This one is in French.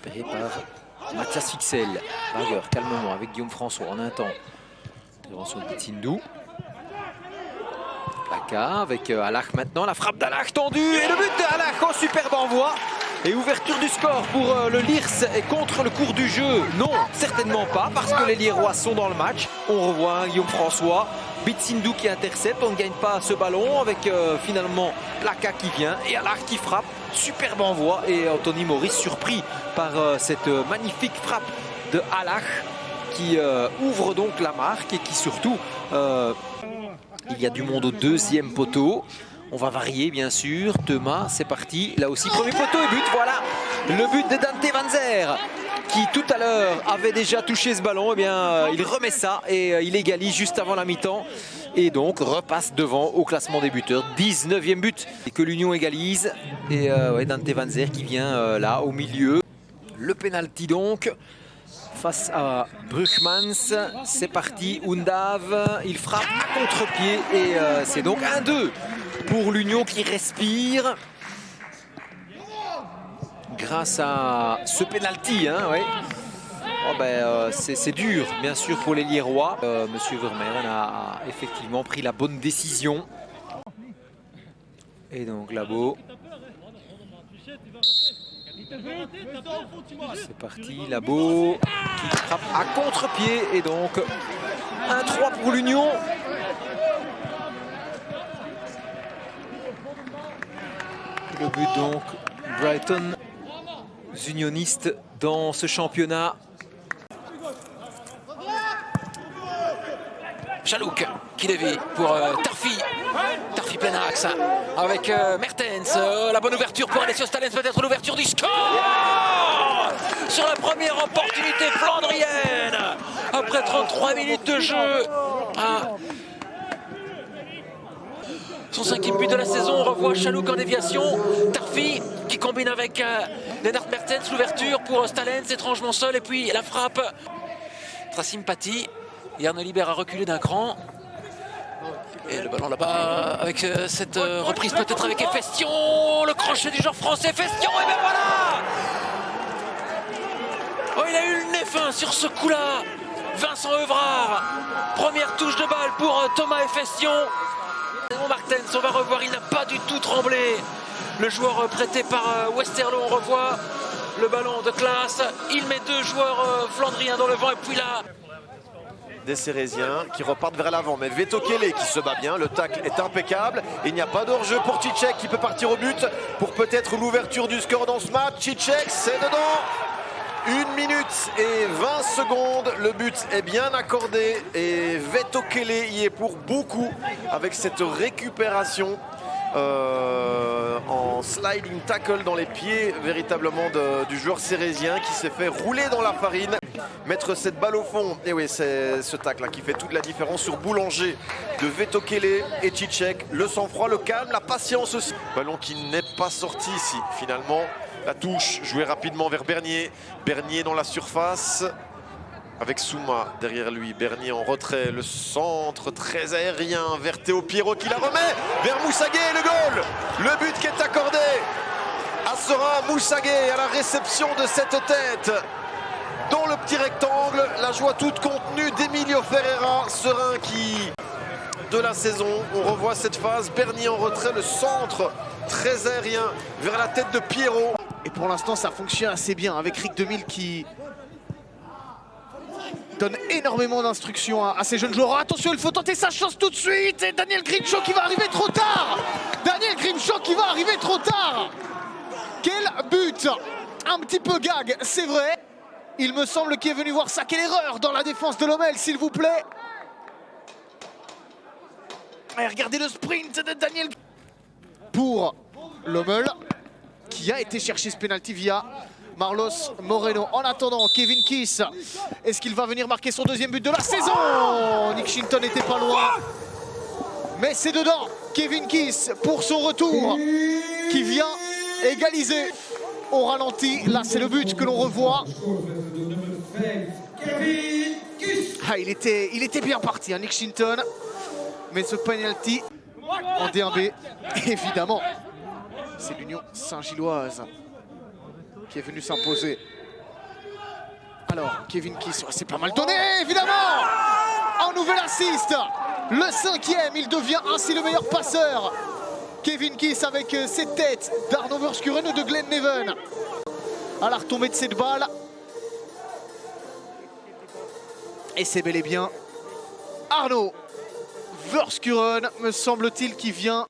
récupéré par Mathias Fixel. Bagueur, calmement, avec Guillaume François en un temps. Intervention de Bitsindou. Laka avec Alach maintenant, la frappe d'Alach tendue et le but d'Alach, oh, superbe envoi. Et ouverture du score pour le Lierse et contre le cours du jeu. Non, certainement pas, parce que les Lierrois sont dans le match. On revoit Guillaume François, Bitsindou qui intercepte, on ne gagne pas ce ballon avec finalement Laka qui vient et Alach qui frappe. Superbe envoi et Anthony Maurice surpris par cette magnifique frappe de Alach qui ouvre donc la marque et qui surtout... il y a du monde au deuxième poteau. On va varier bien sûr. Thomas, c'est parti. Là aussi, premier poteau et but. Voilà le but de Dante Vanzer qui tout à l'heure avait déjà touché ce ballon. Eh bien, il remet ça et il égalise juste avant la mi-temps. Et donc repasse devant au classement des buteurs. 19e but. Et que l'Union égalise. Et ouais, Dante Vanzer qui vient là au milieu. Le pénalty donc. Face à Bruchmans, c'est parti, Undav, il frappe à contre-pied et c'est donc 1-2 pour l'Union qui respire grâce à ce penalty. Hein, ouais. Oh ben, c'est dur bien sûr pour les Lierrois. Monsieur Vermeeren a effectivement pris la bonne décision. Et donc Labo. C'est parti, Labo qui frappe à contre-pied et donc 1-3 pour l'Union. Le but donc, Brighton, unioniste dans ce championnat. Chalouk qui dévie pour Tarfi. Tarfi plein axe avec Mertens. La bonne ouverture pour Alessio Stalens, peut-être l'ouverture du score sur la première opportunité flandrienne. Après 33 minutes de jeu. Son 5e but de la saison, on revoit Chalouk en déviation. Tarfi qui combine avec Lennart Mertens, l'ouverture pour Stalens, étrangement seul, et puis la frappe. Très sympathie. Et Arnaud Libert a reculé d'un cran. Et le ballon là-bas avec cette reprise peut-être avec Efestion. Le crochet du joueur français, Efestion, et bien voilà. Oh, il a eu le nez fin sur ce coup-là. Vincent Evrard. Première touche de balle pour Thomas Efestion. Martens, on va revoir, il n'a pas du tout tremblé. Le joueur prêté par Westerlo, on revoit le ballon de classe. Il met deux joueurs flandriens dans le vent et puis là... Des Cérésiens qui repartent vers l'avant, mais Vetokele qui se bat bien, le tacle est impeccable. Il n'y a pas d'hors-jeu pour Cicek qui peut partir au but pour peut-être l'ouverture du score dans ce match. Cicek, c'est dedans. 1 minute et 20 secondes, le but est bien accordé et Vetokele y est pour beaucoup avec cette récupération en sliding tackle dans les pieds véritablement du joueur cérésien qui s'est fait rouler dans la farine. Mettre cette balle au fond, et oui, c'est ce tacle là qui fait toute la différence sur Boulanger de Vetokele et Cicek. Le sang-froid, le calme, la patience aussi. Ballon qui n'est pas sorti ici finalement. La touche jouée rapidement vers Bernier. Bernier dans la surface avec Souma derrière lui. Bernier en retrait, le centre très aérien vers Théo Pierrot qui la remet vers Moussaguet, le goal. Le but qui est accordé à Serin. Moussaguet à la réception de cette tête dans le petit rectangle, la joie toute contenue d'Emilio Ferreira. Serin qui, de la saison, on revoit cette phase. Bernier en retrait, le centre très aérien vers la tête de Pierrot. Et pour l'instant, ça fonctionne assez bien avec Rick Demille qui donne énormément d'instructions à ces jeunes joueurs. Attention, il faut tenter sa chance tout de suite. Et Daniel Grimshaw qui va arriver trop tard. Daniel Grimshaw qui va arriver trop tard. Quel but! Un petit peu gag, c'est vrai. Il me semble qu'il est venu voir ça. Quelle erreur dans la défense de Lommel, s'il vous plaît. Et regardez le sprint de Daniel pour Lommel, qui a été chercher ce penalty via Marlos Moreno. En attendant, Kevin Kiss, est-ce qu'il va venir marquer son deuxième but de la saison? Nick Shinton n'était pas loin, mais c'est dedans. Kevin Kiss pour son retour, qui vient égaliser au ralenti. Là, c'est le but que l'on revoit. Ah, il était bien parti, hein, Nick Shinton. Mais ce penalty en D1B, évidemment, c'est l'Union Saint-Gilloise qui est venue s'imposer Alors, Kevin Kiss, c'est pas mal donné, évidemment. Un nouvel assist. Le 5e, il devient ainsi le meilleur passeur. Kevin Kiss avec cette tête d'Arnaud Verschuren ou de Glenn Neven. À la retombée de cette balle. Et c'est bel et bien Arnaud Verschuren, me semble-t-il, qui vient